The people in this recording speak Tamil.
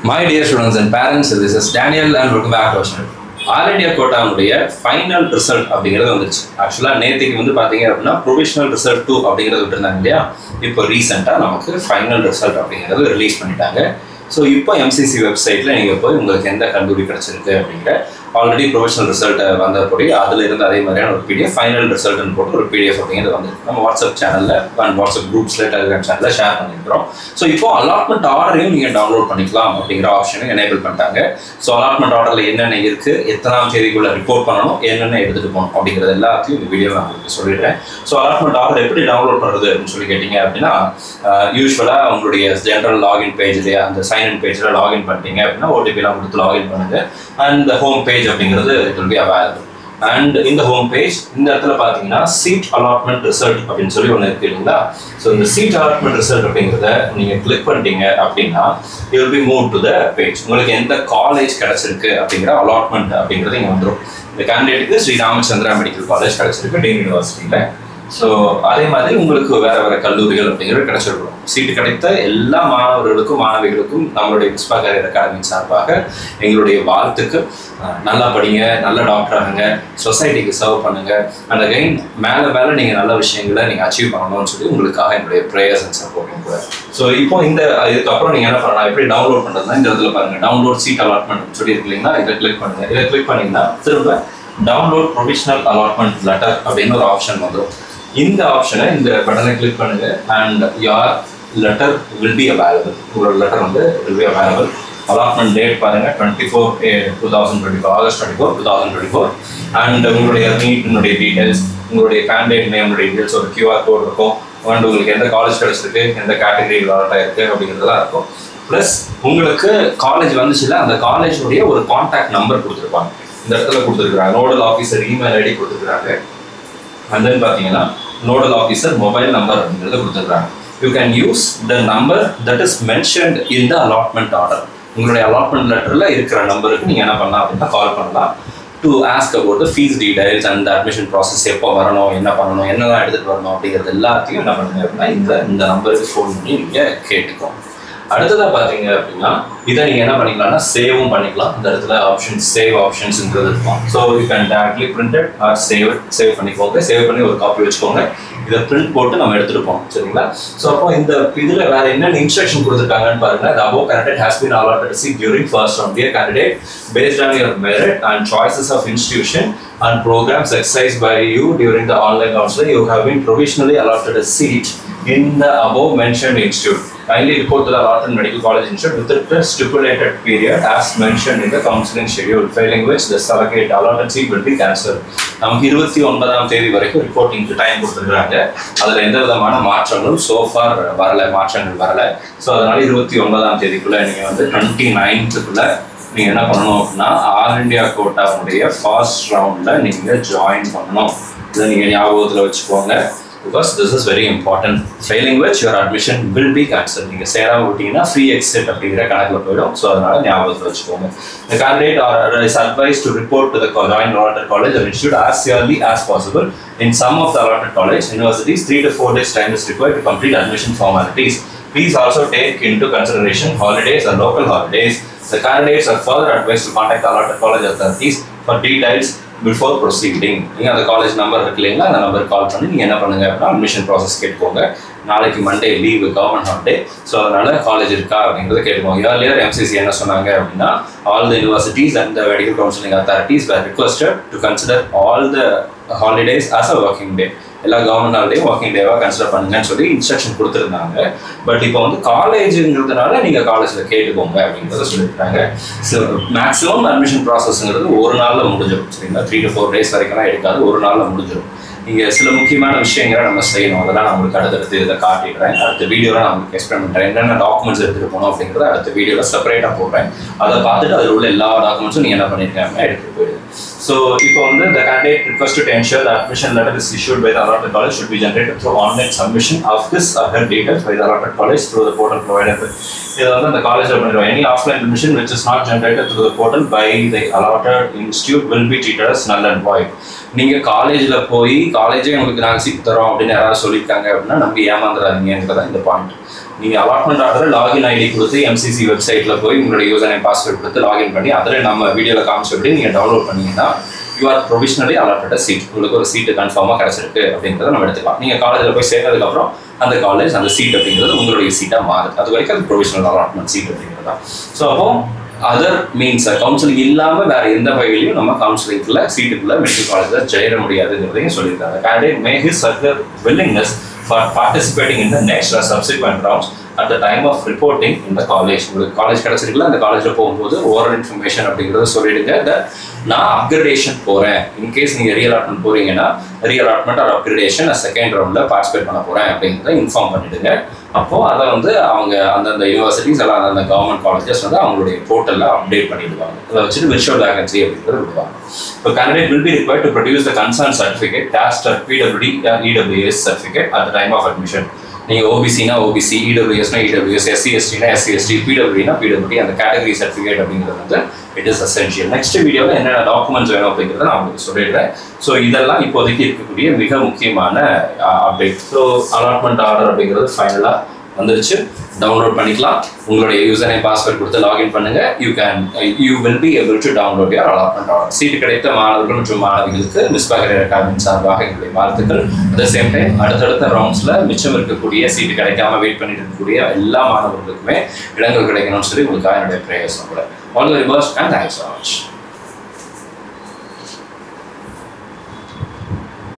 My dear students and parents, this is Daniel and welcome back to our channel. All India Quota final result அப்படிங்கிறது வந்துச்சு. ஆக்சுவலா நேத்திக்கு வந்து பாத்தீங்க அப்படின்னா ப்ரொவிஷனல் ரிசல்ட் 2 அப்படிங்கிறது விட்டுருந்தாங்க இல்லையா. இப்போ ரீசெண்டா நமக்கு ஃபைனல் ரிசல்ட் அப்படிங்கிறது ரிலீஸ் பண்ணிட்டாங்க. ஸோ இப்போ எம்சிசி வெப்சைட்ல நீங்க போய் உங்களுக்கு எந்த கல்லூரி கிடைச்சிருக்கு அப்படிங்கிற ஆல்ரெடி ப்ரொவிஷனல் ரிசல்ட் வந்தபடி அதில் இருந்து அதே மாதிரியான ஒரு பிடிஎஃப் ஃபைனல் ரிசல்ட்னு போட்டு ஒரு பிடிஎஃப் அப்படிங்கிறது வந்து நம்ம வாட்ஸ்அப் சேனலில் அண்ட் வாட்ஸ்அப் குரூப்ஸில் டெலிகிராம் சேனலில் ஷேர் பண்ணியிருக்கிறோம். ஸோ இப்போ அலாட்மெண்ட் ஆர்டரையும் நீங்கள் டவுன்லோட் பண்ணிக்கலாம் அப்படிங்கிற ஆப்ஷனை எனேபிள் பண்ணிட்டாங்க. ஸோ அலாட்மெண்ட் ஆர்டரில் என்னென்ன இருக்குது, எத்தனாம் தேதிக்குள்ளே ரிப்போர்ட் பண்ணணும், என்னென்ன எடுத்துகிட்டு போகணும் அப்படிங்கிறது எல்லாத்தையும் இந்த வீடியோ நான் உங்களுக்கு சொல்லிடுறேன். ஸோ அலாட்மெண்ட் ஆர்டர் எப்படி டவுன்லோட் பண்ணுறது அப்படின்னு சொல்லி கேட்டிங்க அப்படின்னா, யூஸ்வலாக உங்களுடைய ஜென்ரல் லாகின் பேஜ்லேயே அந்த சைன்இன் பேஜில் லாகின் பண்ணிட்டீங்க அப்படின்னா ஓடிபிலாம் கொடுத்து லாகின் பண்ணுங்க. அண்ட் ஹோம் பேஜ் அப்படிங்கிறது it will be available. And இந்த ஹோம் பேஜ் இந்த இடத்துல பார்த்தீங்கன்னா சீட் அலாட்மெண்ட் ரிசல்ட் அப்படின்னு சொல்லி ஒன்று இருக்கு இல்லைங்களா. ஸோ இந்த சீட் அலாட்மெண்ட் ரிசல்ட் அப்படிங்கிறத நீங்கள் கிளிக் பண்ணிட்டீங்க அப்படின்னா you will B move to the page. உங்களுக்கு எந்த காலேஜ் கிடைச்சிருக்கு அப்படிங்கிற அலாட்மெண்ட் அப்படிங்கிறது இங்கே வந்துடும். இந்த கேண்டிடேட்டுக்கு ஸ்ரீ ராமச்சந்திரா மெடிக்கல் காலேஜ் கிடைச்சிருக்கு டீம் யூனிவர்சிட்டியில். ஸோ அதே மாதிரி உங்களுக்கு வேற வேற கல்லூரிகள் அப்படிங்கிறது கிடைச்சிருக்கும். சீட்டு கிடைத்த எல்லா மாணவர்களுக்கும் மாணவிகளுக்கும் நம்மளுடைய விஸ்வா கரியர் அகாடமி சார்பாக எங்களுடைய வாழ்த்துக்கு. நல்லா படிங்க, நல்ல டாக்டர் ஆகுங்க, சொசைட்டிக்கு சர்வ் பண்ணுங்க, அண்ட் அகைன் மேலே மேலே நீங்கள் நல்ல விஷயங்களை நீங்கள் அச்சீவ் பண்ணணும்னு சொல்லி உங்களுக்காக என்னுடைய ப்ரேயர்ஸ் அண்ட் சப்போர்ட்டும் கூட. ஸோ இப்போ இதுக்கப்புறம் நீங்கள் என்ன பண்ணலாம், எப்படி டவுன்லோட் பண்ணுறதுனா இந்த இடத்துல பாருங்கள், டவுன்லோட் சீட் அலாட்மெண்ட் சொல்லி இருக்கு இல்லைங்களா. இதை கிளிக் பண்ணுங்க. இதை கிளிக் பண்ணிங்கன்னா திரும்ப டவுன்லோட் ப்ரொவிஷனல் அலாட்மெண்ட் லெட்டர் அப்படின்னு ஒரு ஆப்ஷன் வந்துடும். இந்த ஆப்ஷனை இந்த பட்டனை கிளிக் பண்ணுங்க அண்ட் யார் லெட்டர் வில் பி அவைலபிள். உங்களோட லெட்டர் வந்து will be available. Allotment date பாருங்க 24/2024 ஆகஸ்ட் 24, 2024. அண்ட் உங்களுடைய நீட்டினுடைய டீடைல்ஸ், உங்களுடைய கேண்டிடேட் நேமுடைய டீடைல்ஸ், ஒரு QR கோட் இருக்கும். அண்ட் உங்களுக்கு எந்த காலேஜ் கிடைச்சிருக்கு, எந்த கேட்டகரி அலாட் ஆயிருக்கு அப்படிங்கிறதுலாம் இருக்கும். ப்ளஸ் உங்களுக்கு காலேஜ் வந்துச்சுல அந்த காலேஜுடைய ஒரு கான்டாக்ட் நம்பர் கொடுத்துருப்பாங்க. இந்த இடத்துல கொடுத்துருக்குறாங்க நோடல் ஆஃபீஸர் இமெயில் ஐடி கொடுத்துருக்குறாங்க. அண்ட் தென் பார்த்தீங்கன்னா நோடல் ஆஃபீஸர் மொபைல் நம்பர் அப்படிங்கிறத கொடுத்துருக்காங்க. You can use the number that is mentioned in the allotment order. உங்களுடைய அலாட்மெண்ட் லெட்டரில் இருக்கிற நம்பருக்கு நீங்கள் என்ன பண்ணலாம் அப்படின்னா கால் பண்ணலாம். To ask about the fees details and admission process, எப்போ வரணும், என்ன பண்ணணும், என்னெல்லாம் எடுத்துகிட்டு வரணும் அப்படிங்கிறது எல்லாத்தையும் என்ன பண்ணுங்க அப்படின்னா இந்த நம்பருக்கு ஃபோன் பண்ணி நீங்கள் கேட்டுக்கோங்க. அடுத்ததாக பார்த்தீங்க அப்படின்னா இதை நீங்கள் என்ன பண்ணிக்கலாம்னா சேவும் பண்ணிக்கலாம். இந்த இடத்துல ஆப்ஷன் சேவ் ஆப்ஷன்ஸ்ன்றது இருக்கும். So you can directly printed or save பண்ணிக்கோங்க. சேவ் பண்ணி ஒரு காப்பி வச்சுக்கோங்க. இதை பிரிண்ட் போட்டு நம்ம எடுத்துகிட்டு போவோம், சரிங்களா. ஸோ அப்போ இந்த இதில் வேற என்னென்ன இன்ஸ்ட்ரக்ஷன் கொடுத்துருக்காங்கன்னு பாருங்க. The above candidate has been allotted a seat during first round. Dear candidate, based on your merit and choices of institution and programs exercised by you during the online counseling, you have been provisionally allotted a seat in the above mentioned institute. Kindly report to the allotted medical college institute within the stipulated period as mentioned in the counseling schedule, failing which the selected allotted seat will be cancelled. நமக்கு 29ஆம் தேதி வரைக்கும் ரிப்போர்ட்டிங்க்கு டைம் கொடுத்துருக்காங்க. அதில் எந்த விதமான மாற்றங்களும் சோஃபார் மாற்றங்கள் வரல. ஸோ அதனால 29ஆம் தேதிக்குள்ள நீங்கள் வந்து 29th நீங்கள் என்ன பண்ணணும் அப்படின்னா ஆல் இண்டியா கோட்டாவுடைய ஃபர்ஸ்ட் ரவுண்டில் நீங்கள் ஜாயின் பண்ணணும். இதை நீங்கள் ஞாபகத்தில் வச்சுக்கோங்க. Because this is very important. Failing which your admission will be cancelled. நீங்கள் சேராம விட்டீங்கன்னா ஃப்ரீ எக்ஸிட் அப்படிங்கிற கணக்கில் போயிடும். ஸோ அதனால ஞாபகத்தில் வச்சுக்கோங்க. The candidate is advised to report to the joint allotted college or institute as early as possible. In some of the allotted college universities, 3 to 4 days time is required to complete admission formalities. Please also take into consideration holidays or local holidays. The candidates are further advised to contact the allotted college authorities for details before proceeding. நீங்கள் அந்த காலேஜ் நம்பர் இருக்கு இல்லைங்களா, அந்த நம்பர் கால் பண்ணி நீங்கள் என்ன பண்ணுங்க அப்படின்னா அட்மிஷன் ப்ராசஸ் கேட்டுக்கோங்க. நாளைக்கு Monday leave, government holiday. So அதனால காலேஜ் இருக்கா அப்படிங்கிறத கேட்டுக்கோங்க. ஏர்லியர் எம்சிசி என்ன சொன்னாங்க அப்படின்னா all the universities and the medical counselling authorities were requested to consider all the holidays as a working day. எல்லா கவர்மெண்ட் ஹாலிடேயும் ஒர்க்கிங் டேவாக கன்சிடர் பண்ணுங்கன்னு சொல்லி இன்ஸ்ட்ரக்ஷன் கொடுத்துருந்தாங்க. பட் இப்போ வந்து காலேஜுங்கிறதுனால நீங்கள் காலேஜில் கேட்டுக்கோங்க அப்படிங்கிறத சொல்லியிருக்காங்க. ஸோ மேக்ஸிமம் அட்மிஷன் ப்ராசஸ்ங்கிறது ஒரு நாளில் முடிஞ்சிடும், சரிங்களா. 3 to 4 days வரைக்கும்லாம் எடுக்காது, ஒரு நாளில் முடிஞ்சிடும். நீங்கள் சில முக்கியமான விஷயங்களை நம்ம செய்யணும். அதெல்லாம் நான் உங்களுக்கு அடுத்தடுத்து இதை காட்டிடுறேன். அடுத்த வீடியோவில் நான் உங்களுக்கு எக்ஸ்பிளைன் பண்ணுறேன். என்னென்ன டாக்குமெண்ட்ஸ் எடுத்துகிட்டு போகணும் அப்படிங்கிறத அடுத்த வீடியோவில் செப்பரேட்டாக போடுறேன். அதை பார்த்துட்டு அதில் உள்ள எல்லா டாக்குமெண்ட்ஸும் நீங்கள் என்ன பண்ணியிருக்காங்க எடுத்துகிட்டு போயிடுது. So, இப்போ வந்து the candidate requested to ensure the admission letter is issued by the allotted college should be generated through online submission of his or her details by the allotted college through the portal provided. இது வந்து அந்த காலேஜில் பண்ணிடுவோம். Any offline admission which is not generated through the portal by the allotted institute will be treated as null and void. நீங்கள் காலேஜில் போய் காலேஜே உங்களுக்கு நாங்கள் சீட் தரோம் அப்படின்னு யாராவது சொல்லியிருக்காங்க அப்படின்னா நம்பி ஏமாந்துடாதீங்கிறதா இந்த பாயிண்ட். நீங்கள் அலாட்மெண்ட் ஆர்டரை லாகின் ஐடி கொடுத்து MCC வெப்சைட்டில் போய் உங்களுடைய யூசர் நேம் பாஸ்வேர்ட் கொடுத்து லாகின் பண்ணி அதில் நம்ம வீடியோவில் காமிச்சபடி நீங்கள் டவுன்லோட் பண்ணீங்கன்னா you are provisionally allotted seat. உங்களுக்கு ஒரு சீட்டு கன்ஃபார்மாக கிடச்சிருக்கு அப்படிங்கிறத நம்ம எடுத்துக்கலாம். நீங்கள் காலேஜில் போய் சேர்த்ததுக்கப்புறம் அந்த காலேஜ் அந்த சீட் அப்படிங்கிறது உங்களுடைய சீட்டாக மாறுது. அது வரைக்கும் அது ப்ரொவிஷனல் அலாட்மெண்ட் சீட் அப்படிங்கிறது தான். ஸோ அப்போ அதர் மீன்ஸ் கவுன்சிலிங் இல்லாமல் வேறு எந்த வகையிலையும் நம்ம கவுன்சிலிங்கில் சீட்டுக்குள்ளே மெடிக்கல் காலேஜில் ஜெயிட முடியாதுங்கிறதையும் சொல்லியிருக்காங்க. Candidate May his server willingness for participating in the next or subsequent rounds at the time of reporting in the college. உங்களுக்கு காலேஜ் கிடச்சிருக்குல்ல, அந்த காலேஜில் போகும்போது ஓவரால் இன்ஃபர்மேஷன் அப்படிங்கிறத சொல்லிடுங்க. நான் அப்கிரேடேஷன் போகிறேன், இன்கேஸ் நீங்கள் ரீஅலாட்மெண்ட் போகிறீங்கன்னா ரீஅலாட்மெண்ட் ஆர் அப்கிரேடேஷன் செகண்ட் ரவுண்டில் பார்ட்டிசிபேட் பண்ண போகிறேன் அப்படிங்கிறத இன்ஃபார்ம் பண்ணிவிடுங்க. அப்போது அதை வந்து அவங்க அந்தந்த யூனிவர்சிட்டிஸ் எல்லாம் அந்தந்த கவர்மெண்ட் காலேஜஸ் வந்து அவங்களுடைய போர்ட்டலில் அப்டேட் பண்ணிவிடுவாங்க. அதை வச்சுட்டு விர்ச்சுவல் வேகன்சி அப்படிங்கிறது விடுவாங்க. இப்போ candidate will be required to produce the concerned certificate, caste or PWD or EWS certificate at the time of admission. நீங்கள் ஓபிசினா ஓபிசி, இடபிள்யூஎஸ்னா இடபிள்யூஎஸ், SC STனா SC ST, PWDனா PWD, அந்த கேட்டகரி சர்டிஃபிகேட் அப்படிங்கிறது வந்து இட் இஸ் எசென்ஷியல். நெக்ஸ்ட் வீடியோவில் என்னென்ன டாக்குமெண்ட்ஸ் வேணும் அப்படிங்கிறத நான் உங்களுக்கு சொல்லிடுறேன். ஸோ இதெல்லாம் இப்போதைக்கு இருக்கக்கூடிய மிக முக்கியமான அப்டேட். ஸோ அலாட்மெண்ட் ஆர்டர் அப்படிங்கிறது ஃபைனலாக வந்துருச்சு. டவுன்லோட் பண்ணிக்கலாம். உங்களுடைய யூசர் நேம் பாஸ்வேர்ட் கொடுத்து லாகின் பண்ணுங்க. You will be able to download your allotment order. Seat கிடைத்த மாணவர்கள் மற்றும் மாணவிகளுக்கு மிஸ்பா கரியர் அகாடமி சார்பாக எங்களுடைய வாழ்த்துக்கள். அட் த சேம் டைம் அடுத்தடுத்த ரவுண்ட்ஸில் மிச்சம் இருக்கக்கூடிய சீட்டு கிடைக்காம வெயிட் பண்ணிட்டு இருக்கக்கூடிய எல்லா மாணவர்களுக்குமே இடங்கள் கிடைக்கணும்னு சொல்லி உங்களுக்காக என்னுடைய பிரேயர்ஸ் கூட. All the best and thanks so much.